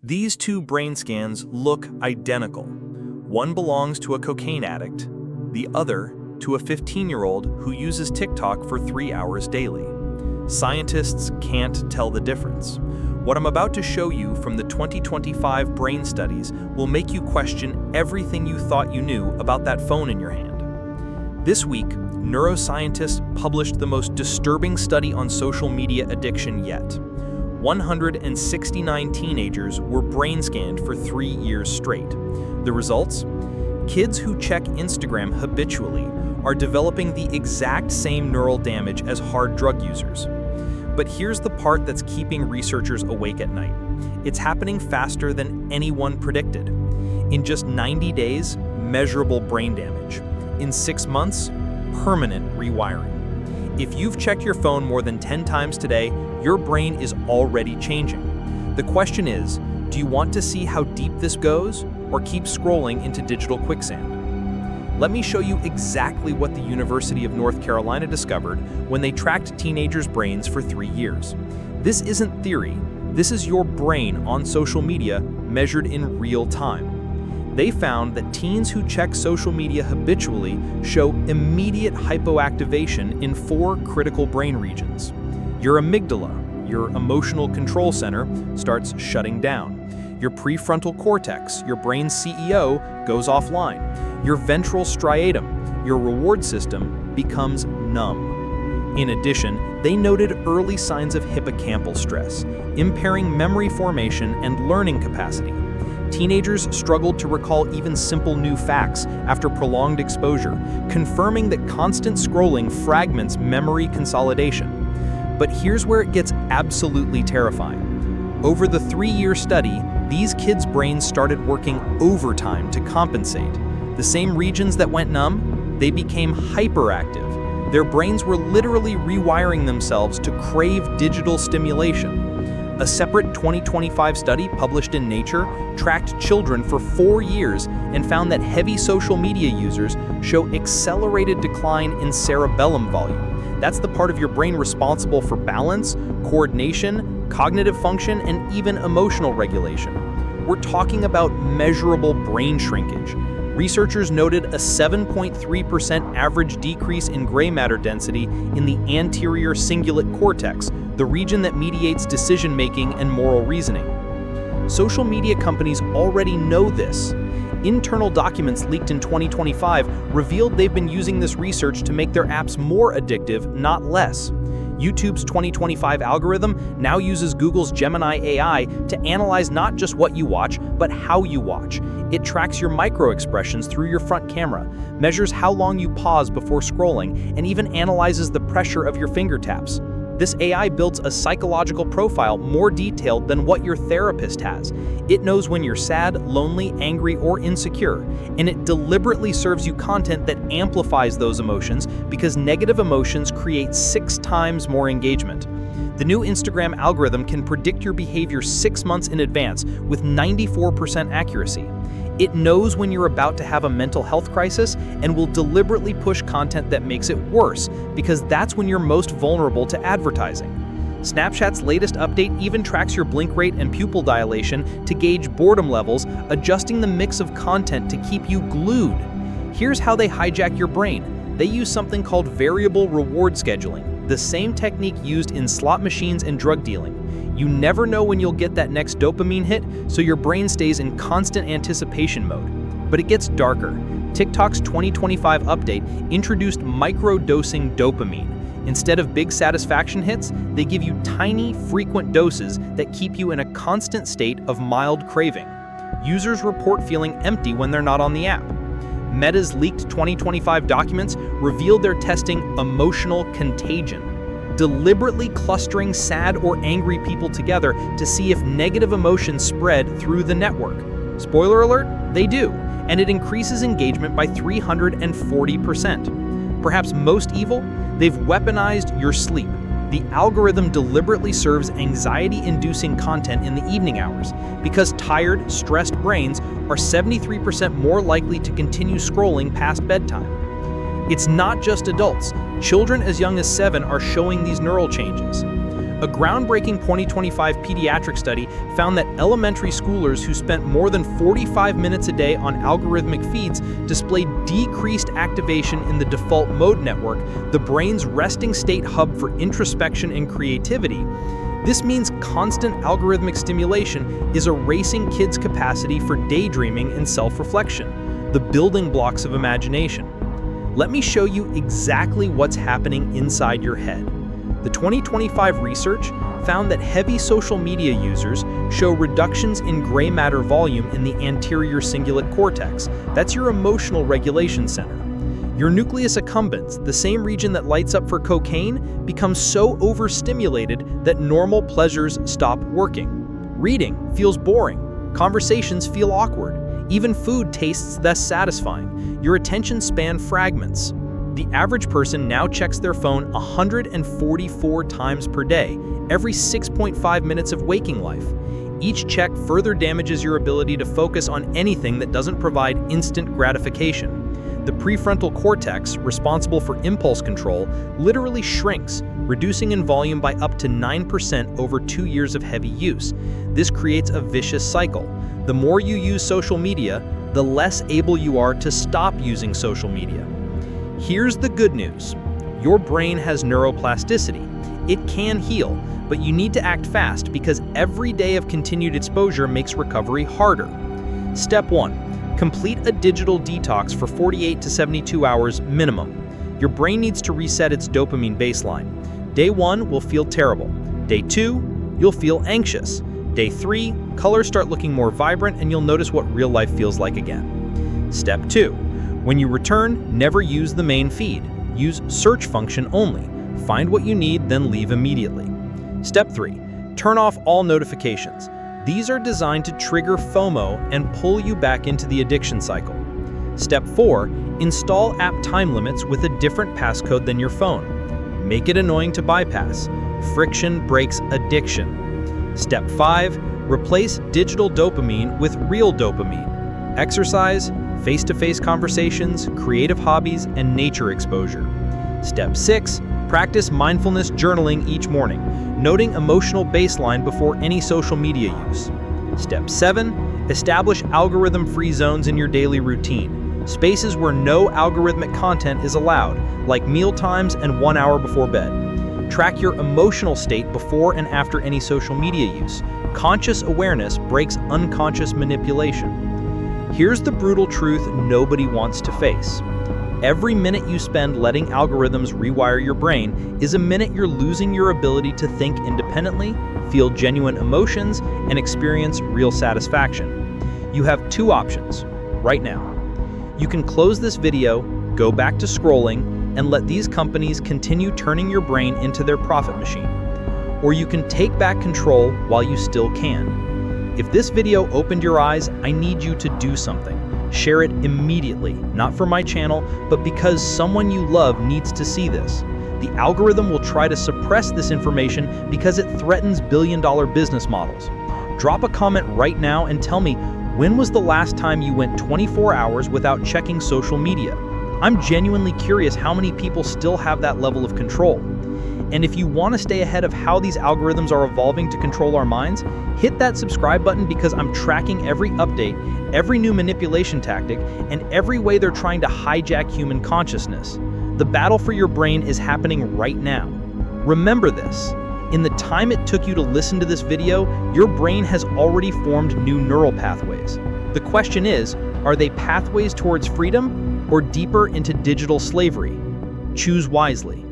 These two brain scans look identical. One belongs to a cocaine addict, the other to a 15-year-old who uses TikTok for 3 hours daily. Scientists can't tell the difference. What I'm about to show you from the 2025 brain studies will make you question everything you thought you knew about that phone in your hand. This week, neuroscientists published the most disturbing study on social media addiction yet. 169 teenagers were brain scanned for 3 years straight. The results? Kids who check Instagram habitually are developing the exact same neural damage as hard drug users. But here's the part that's keeping researchers awake at night. It's happening faster than anyone predicted. In just 90 days, measurable brain damage. In 6 months, permanent rewiring. If you've checked your phone more than 10 times today, your brain is already changing. The question is, do you want to see how deep this goes, or keep scrolling into digital quicksand? Let me show you exactly what the University of North Carolina discovered when they tracked teenagers' brains for 3 years. This isn't theory. This is your brain on social media measured in real time. They found that teens who check social media habitually show immediate hypoactivation in 4 critical brain regions. Your amygdala, your emotional control center, starts shutting down. Your prefrontal cortex, your brain's CEO, goes offline. Your ventral striatum, your reward system, becomes numb. In addition, they noted early signs of hippocampal stress, impairing memory formation and learning capacity. Teenagers struggled to recall even simple new facts after prolonged exposure, confirming that constant scrolling fragments memory consolidation. But here's where it gets absolutely terrifying. Over the 3-year study, these kids' brains started working overtime to compensate. The same regions that went numb, they became hyperactive. Their brains were literally rewiring themselves to crave digital stimulation. A separate 2025 study published in Nature tracked children for 4 years and found that heavy social media users show accelerated decline in cerebellum volume. That's the part of your brain responsible for balance, coordination, cognitive function, and even emotional regulation. We're talking about measurable brain shrinkage. Researchers noted a 7.3% average decrease in gray matter density in the anterior cingulate cortex, the region that mediates decision-making and moral reasoning. Social media companies already know this. Internal documents leaked in 2025 revealed they've been using this research to make their apps more addictive, not less. YouTube's 2025 algorithm now uses Google's Gemini AI to analyze not just what you watch, but how you watch. It tracks your micro-expressions through your front camera, measures how long you pause before scrolling, and even analyzes the pressure of your finger taps. This AI builds a psychological profile more detailed than what your therapist has. It knows when you're sad, lonely, angry, or insecure, and it deliberately serves you content that amplifies those emotions because negative emotions create 6 times more engagement. The new Instagram algorithm can predict your behavior 6 months in advance with 94% accuracy. It knows when you're about to have a mental health crisis and will deliberately push content that makes it worse because that's when you're most vulnerable to advertising. Snapchat's latest update even tracks your blink rate and pupil dilation to gauge boredom levels, adjusting the mix of content to keep you glued. Here's how they hijack your brain. They use something called variable reward scheduling, the same technique used in slot machines and drug dealing. You never know when you'll get that next dopamine hit, so your brain stays in constant anticipation mode. But it gets darker. TikTok's 2025 update introduced micro-dosing dopamine. Instead of big satisfaction hits, they give you tiny, frequent doses that keep you in a constant state of mild craving. Users report feeling empty when they're not on the app. Meta's leaked 2025 documents revealed they're testing emotional contagion, deliberately clustering sad or angry people together to see if negative emotions spread through the network. Spoiler alert, they do, and it increases engagement by 340%. Perhaps most evil, they've weaponized your sleep. The algorithm deliberately serves anxiety-inducing content in the evening hours because tired, stressed brains are 73% more likely to continue scrolling past bedtime. It's not just adults. Children as young as 7 are showing these neural changes. A groundbreaking 2025 pediatric study found that elementary schoolers who spent more than 45 minutes a day on algorithmic feeds displayed decreased activation in the default mode network, the brain's resting state hub for introspection and creativity. This means constant algorithmic stimulation is erasing kids' capacity for daydreaming and self-reflection, the building blocks of imagination. Let me show you exactly what's happening inside your head. The 2025 research found that heavy social media users show reductions in gray matter volume in the anterior cingulate cortex. That's your emotional regulation center. Your nucleus accumbens, the same region that lights up for cocaine, becomes so overstimulated that normal pleasures stop working. Reading feels boring. Conversations feel awkward. Even food tastes less satisfying. Your attention span fragments. The average person now checks their phone 144 times per day, every 6.5 minutes of waking life. Each check further damages your ability to focus on anything that doesn't provide instant gratification. The prefrontal cortex, responsible for impulse control, literally shrinks, reducing in volume by up to 9% over 2 years of heavy use. This creates a vicious cycle. The more you use social media, the less able you are to stop using social media. Here's the good news. Your brain has neuroplasticity. It can heal, but you need to act fast because every day of continued exposure makes recovery harder. Step 1. Complete a digital detox for 48 to 72 hours minimum. Your brain needs to reset its dopamine baseline. Day 1 will feel terrible. Day 2, you'll feel anxious. Day 3, colors start looking more vibrant and you'll notice what real life feels like again. Step 2. When you return, never use the main feed. Use search function only. Find what you need, then leave immediately. Step 3. Turn off all notifications. These are designed to trigger FOMO and pull you back into the addiction cycle. Step 4. Install app time limits with a different passcode than your phone. Make it annoying to bypass. Friction breaks addiction. Step 5. Replace digital dopamine with real dopamine. Exercise, face-to-face conversations, creative hobbies, and nature exposure. Step 6. Practice mindfulness journaling each morning, noting emotional baseline before any social media use. Step 7. Establish algorithm-free zones in your daily routine, spaces where no algorithmic content is allowed, like meal times and 1 hour before bed. Track your emotional state before and after any social media use. Conscious awareness breaks unconscious manipulation. Here's the brutal truth nobody wants to face. Every minute you spend letting algorithms rewire your brain is a minute you're losing your ability to think independently, feel genuine emotions, and experience real satisfaction. You have 2 options right now. You can close this video, go back to scrolling, and let these companies continue turning your brain into their profit machine. Or you can take back control while you still can. If this video opened your eyes, I need you to do something. Share it immediately, not for my channel, but because someone you love needs to see this. The algorithm will try to suppress this information because it threatens billion-dollar business models. Drop a comment right now and tell me, when was the last time you went 24 hours without checking social media? I'm genuinely curious how many people still have that level of control. And if you want to stay ahead of how these algorithms are evolving to control our minds, hit that subscribe button because I'm tracking every update, every new manipulation tactic, and every way they're trying to hijack human consciousness. The battle for your brain is happening right now. Remember this. In the time it took you to listen to this video, your brain has already formed new neural pathways. The question is, are they pathways towards freedom or deeper into digital slavery? Choose wisely.